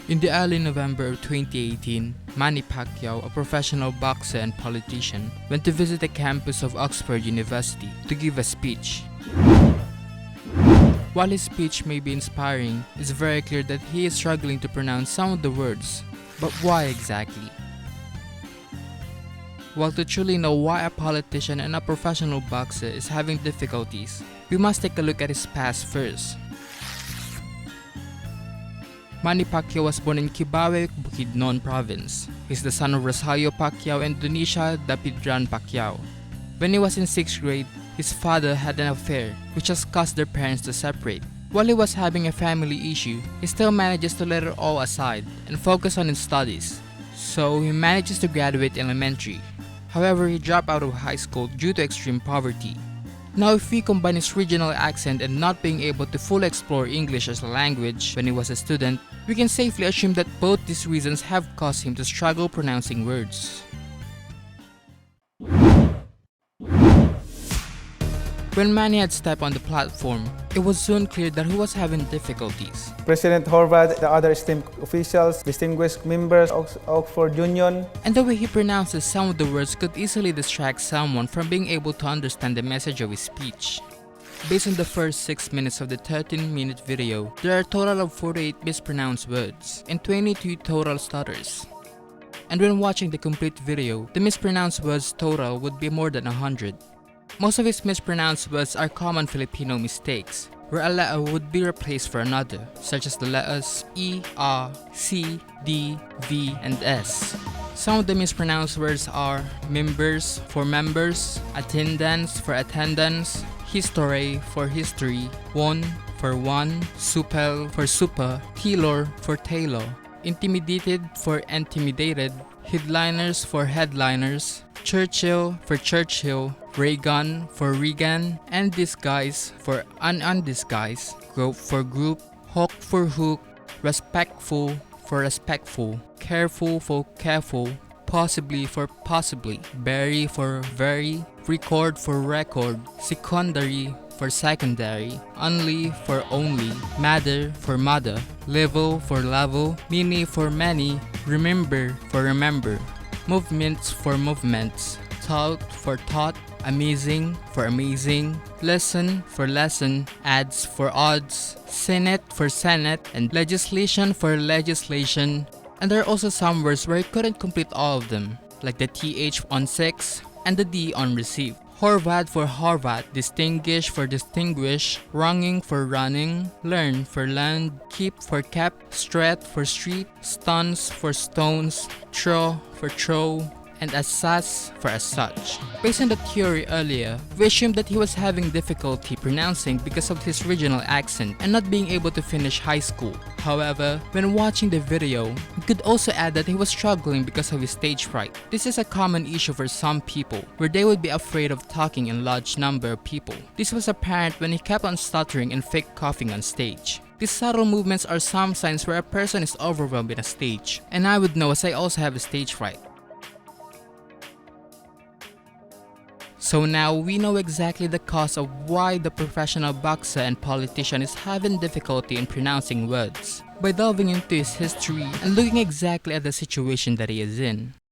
In the early November of 2018, Manny Pacquiao, a professional boxer and politician, went to visit the campus of Oxford University to give a speech. While his speech may be inspiring, it's very clear that he is struggling to pronounce some of the words. But why exactly? Well, to truly know why a politician and a professional boxer is having difficulties, we must take a look at his past first. Manny Pacquiao was born in Kibawe, Bukidnon Province. He's the son of Rosario Pacquiao and Donisha Dapidran Pacquiao. When he was in 6th grade, his father had an affair, which has caused their parents to separate. While he was having a family issue, he still manages to let it all aside and focus on his studies. So he manages to graduate elementary. However, he dropped out of high school due to extreme poverty. Now, if we combine his regional accent and not being able to fully explore English as a language when he was a student, we can safely assume that both these reasons have caused him to struggle pronouncing words. When Manny had stepped on the platform, it was soon clear that he was having difficulties. President Horvath, the other esteemed officials, distinguished members of Oxford Union. And the way he pronounces some of the words could easily distract someone from being able to understand the message of his speech. Based on the first 6 minutes of the 13-minute video, there are a total of 48 mispronounced words and 22 total stutters. And when watching the complete video, the mispronounced words total would be more than 100. Most of his mispronounced words are common Filipino mistakes, where a letter would be replaced for another, such as the letters E, A, C, D, V, and S. Some of the mispronounced words are members for members, attendance for attendance, history for history, one for one, supel for supa, tailor for tailor, intimidated for intimidated, headliners for headliners, Churchill for Churchill, Reagan for Reagan, and disguise for undisguised, group for group, hook for hook, respectful for respectful, careful for careful, possibly for possibly, very for very, record for record, secondary for secondary, only for only, mother for mother, level for level, many for many, remember for remember, movements for movements, thought for thought, amazing for amazing, lesson for lesson, odds for odds, senate for senate, and legislation for legislation. And there are also some words where I couldn't complete all of them, like the TH on 6 and the D on receive. Horvath for Horvath, distinguish for distinguish, wronging for running, learn for learned, keep for kept, stret for street, stones for stones, throw for throw, and as for as such. Based on the theory earlier, we assumed that he was having difficulty pronouncing because of his regional accent and not being able to finish high school. However, when watching the video, we could also add that he was struggling because of his stage fright. This is a common issue for some people, where they would be afraid of talking in large number of people. This was apparent when he kept on stuttering and fake coughing on stage. These subtle movements are some signs where a person is overwhelmed in a stage, and I would know as I also have a stage fright. So now we know exactly the cause of why the professional boxer and politician is having difficulty in pronouncing words, by delving into his history and looking exactly at the situation that he is in.